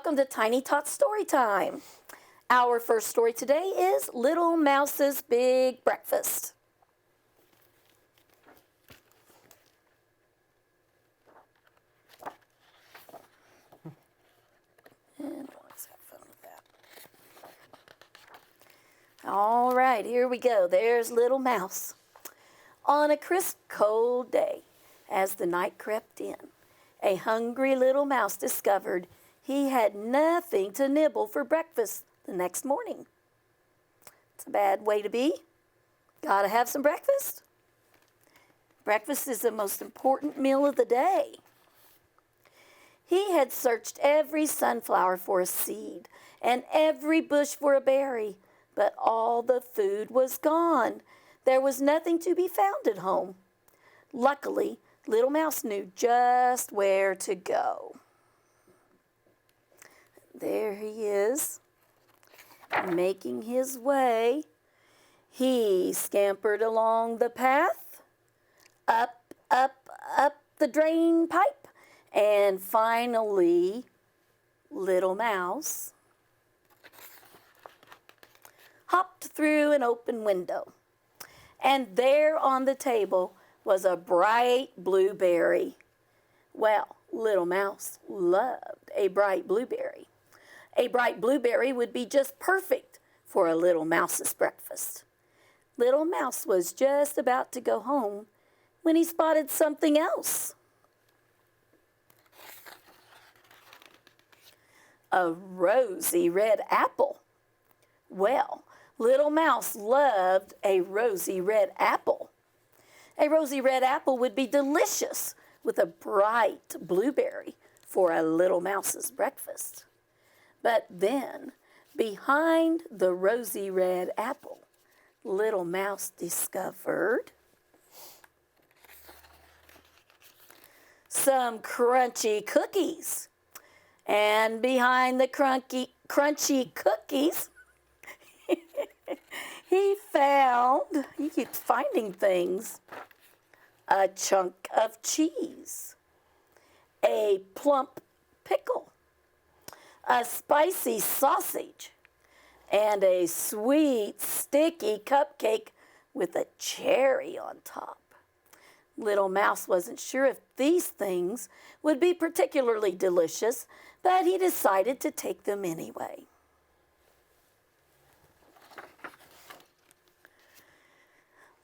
Welcome to Tiny Tots Storytime. Our first story today is Little Mouse's Big Breakfast. And let's have fun with that. All right, here we go. There's Little Mouse. On a crisp, cold day, as the night crept in, a hungry little mouse discovered he had nothing to nibble for breakfast the next morning. It's a bad way to be. Gotta have some breakfast. Breakfast is the most important meal of the day. He had searched every sunflower for a seed and every bush for a berry, but all the food was gone. There was nothing to be found at home. Luckily, Little Mouse knew just where to go. There he is, making his way. He scampered along the path, up the drain pipe, and finally, Little Mouse hopped through an open window. And there on the table was a bright blueberry. Well, Little Mouse loved a bright blueberry. A bright blueberry would be just perfect for a Little Mouse's breakfast. Little Mouse was just about to go home when he spotted something else. A rosy red apple. Well, Little Mouse loved a rosy red apple. A rosy red apple would be delicious with a bright blueberry for a Little Mouse's breakfast. But then, behind the rosy red apple, Little Mouse discovered some crunchy cookies. And behind the crunchy cookies, he keeps finding things. A chunk of cheese, a plump pickle, a spicy sausage, and a sweet, sticky cupcake with a cherry on top. Little Mouse wasn't sure if these things would be particularly delicious, but he decided to take them anyway.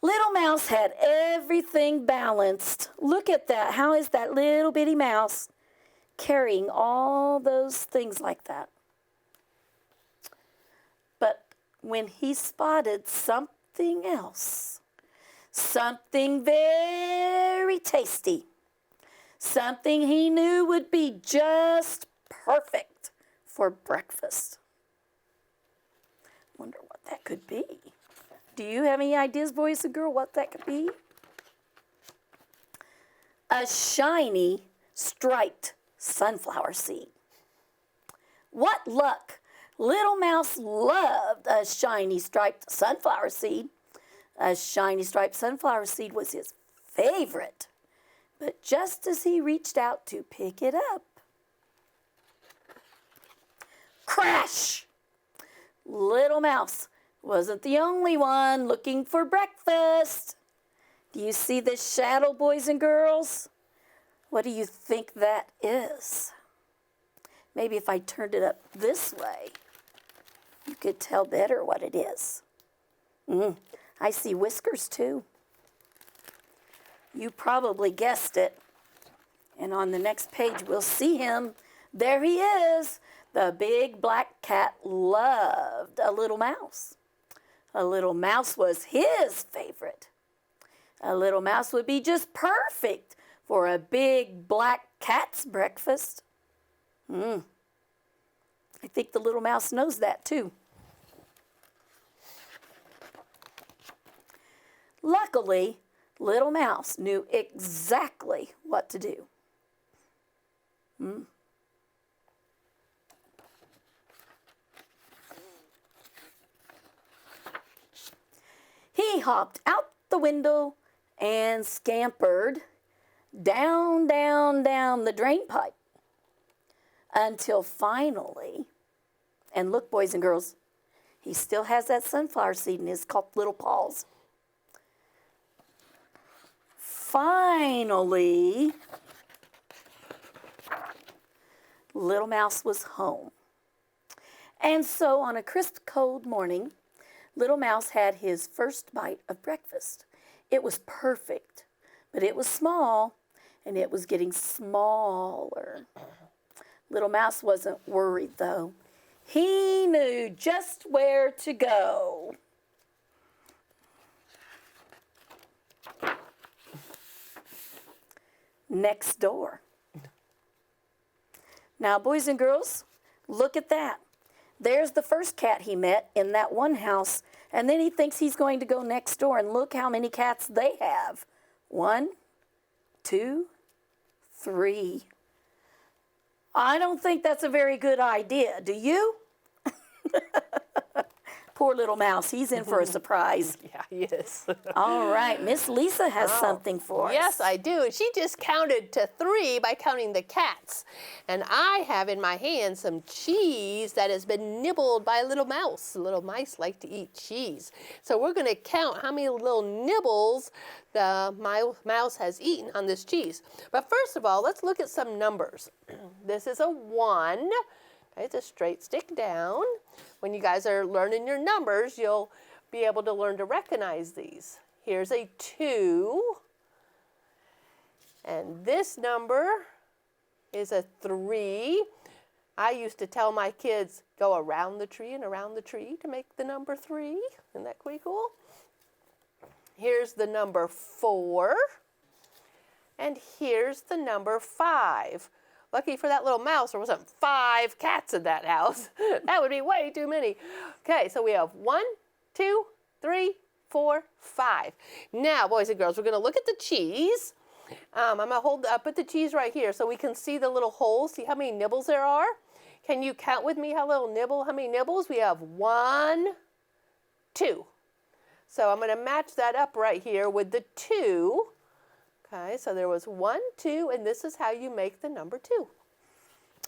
Little Mouse had everything balanced. Look at that. How is that little bitty mouse carrying all those things like that? But when he spotted something else, something very tasty, something he knew would be just perfect for breakfast. Wonder what that could be. Do you have any ideas, boys and girls, what that could be? A shiny, striped sunflower seed. What luck! Little Mouse loved a shiny, striped sunflower seed. A shiny, striped sunflower seed was his favorite. But just as he reached out to pick it up, crash! Little Mouse wasn't the only one looking for breakfast. Do you see this shadow, boys and girls? What do you think that is? Maybe if I turned it up this way, you could tell better what it is. I see whiskers too. You probably guessed it. And on the next page, we'll see him. There he is. The big black cat loved a little mouse. A little mouse was his favorite. A little mouse would be just perfect for a big black cat's breakfast. I think the little mouse knows that too. Luckily, Little Mouse knew exactly what to do. He hopped out the window and scampered down the drain pipe. until finally, and look, boys and girls, he still has that sunflower seed in his little paws. Finally, Little Mouse was home. And so on a crisp, cold morning, Little Mouse had his first bite of breakfast. It was perfect, but it was small, and it was getting smaller. Little Mouse wasn't worried, though. He knew just where to go. Next door. Now, boys and girls, look at that. There's the first cat he met in that one house, and then he thinks he's going to go next door, and look how many cats they have. 1, 2, 3. I don't think that's a very good idea. Do you? Poor Little Mouse. He's in for a surprise. Yeah, he is. All right. Miss Lisa has something for us. Yes, I do. And she just counted to 3 by counting the cats. And I have in my hand some cheese that has been nibbled by a little mouse. Little mice like to eat cheese. So we're going to count how many little nibbles the mouse has eaten on this cheese. But first of all, let's look at some numbers. This is a 1. Okay, it's a straight stick down. When you guys are learning your numbers, you'll be able to learn to recognize these. Here's a 2. And this number is a 3. I used to tell my kids, go around the tree and around the tree to make the number 3. Isn't that pretty cool? Here's the number 4. And here's the number 5. Lucky for that little mouse, there wasn't 5 cats in that house. That would be way too many. Okay, so we have 1, 2, 3, 4, 5. Now, boys and girls, we're going to look at the cheese. I'm going to put the cheese right here so we can see the little holes. See how many nibbles there are? Can you count with me how many nibbles? We have 1, 2. So I'm going to match that up right here with the 2. Okay, so there was 1, 2, and this is how you make the number 2.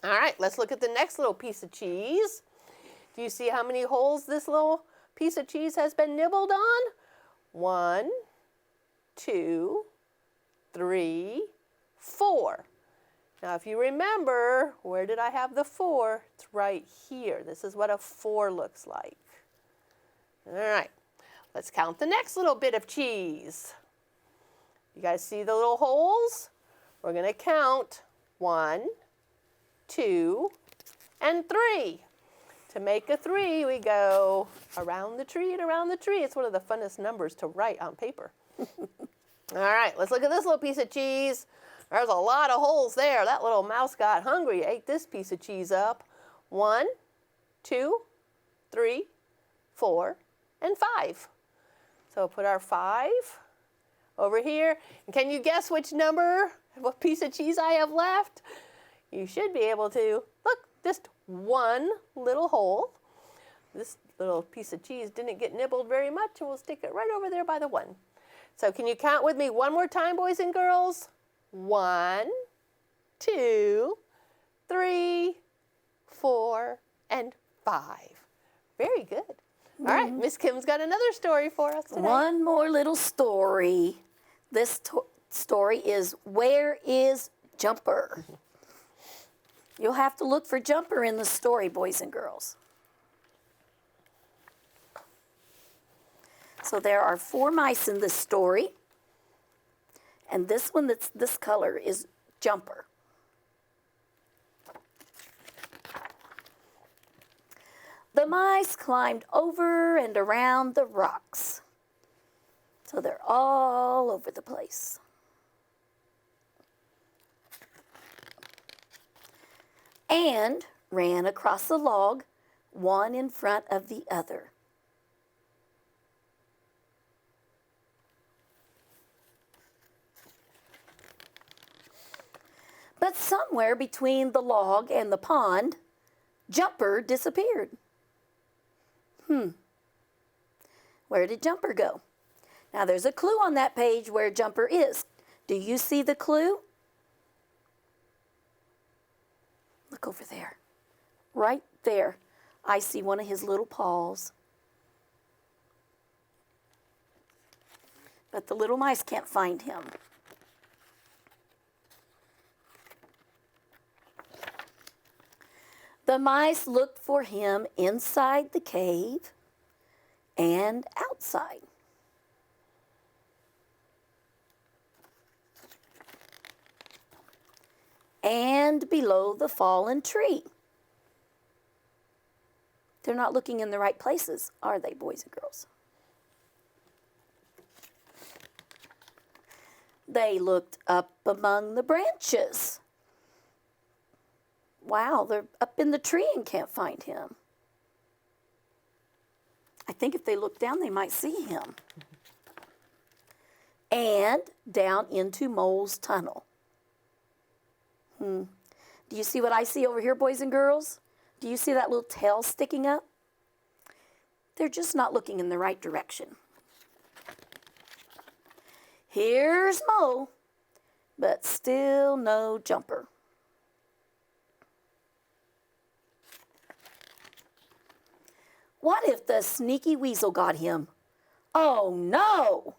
All right, let's look at the next little piece of cheese. Do you see how many holes this little piece of cheese has been nibbled on? 1, 2, 3, 4. Now, if you remember, where did I have the 4? It's right here. This is what a 4 looks like. All right, let's count the next little bit of cheese. You guys see the little holes? We're going to count 1, 2, and 3. To make a 3, we go around the tree and around the tree. It's one of the funnest numbers to write on paper. All right, let's look at this little piece of cheese. There's a lot of holes there. That little mouse got hungry, ate this piece of cheese up. 1, 2, 3, 4, and 5. So put our 5 over here. And can you guess what piece of cheese I have left? You should be able to. Look, just one little hole. This little piece of cheese didn't get nibbled very much, and we'll stick it right over there by the 1. So can you count with me one more time, boys and girls? 1, 2, 3, 4, and 5. Very good. All right, Miss Kim's got another story for us today. One more little story. This story is, Where is Jumper? You'll have to look for Jumper in the story, boys and girls. So there are 4 mice in this story. And this one that's this color is Jumper. The mice climbed over and around the rocks. So they're all over the place. And ran across the log, one in front of the other. But somewhere between the log and the pond, Jumper disappeared. Where did Jumper go? Now there's a clue on that page where Jumper is. Do you see the clue? Look over there. Right there. I see one of his little paws. But the little mice can't find him. The mice looked for him inside the cave and outside. And below the fallen tree. They're not looking in the right places, are they, boys and girls? They looked up among the branches. Wow, they're up in the tree and can't find him. I think if they look down, they might see him. And down into Mole's tunnel. Do you see what I see over here, boys and girls? Do you see that little tail sticking up? They're just not looking in the right direction. Here's Mole, but still no Jumper. What if the sneaky weasel got him? Oh no!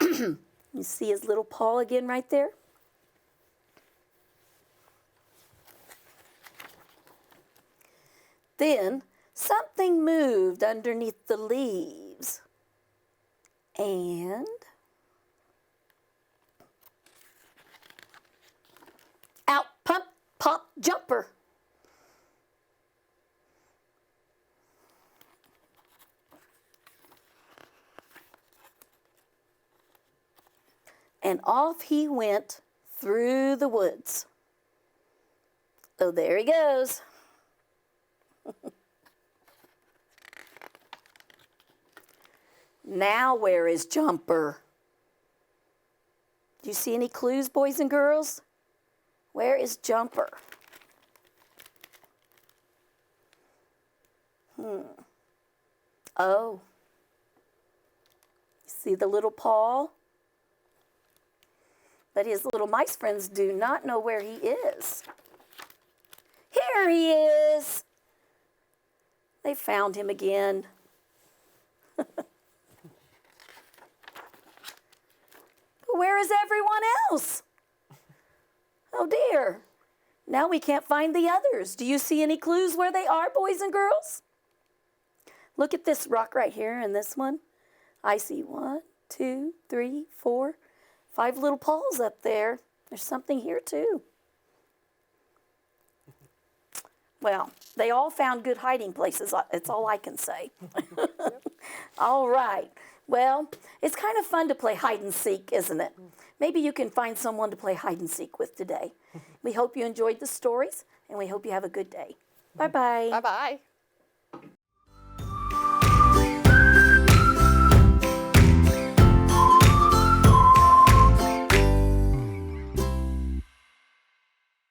You see his little paw again right there? Then something moved underneath the leaves. And out popped Jumper. And off he went through the woods. Oh, there he goes. Now where is Jumper? Do you see any clues, boys and girls? Where is Jumper? Oh. See the little paw? But his little mice friends do not know where he is. Here he is. They found him again. But where is everyone else? Oh dear. Now we can't find the others. Do you see any clues where they are, boys and girls? Look at this rock right here and this one. I see 1, 2, 3, 4, 5 little paws up there. There's something here too. Well, they all found good hiding places. That's all I can say. All right. Well, it's kind of fun to play hide and seek, isn't it? Maybe you can find someone to play hide and seek with today. We hope you enjoyed the stories, and we hope you have a good day. Bye-bye. Bye-bye.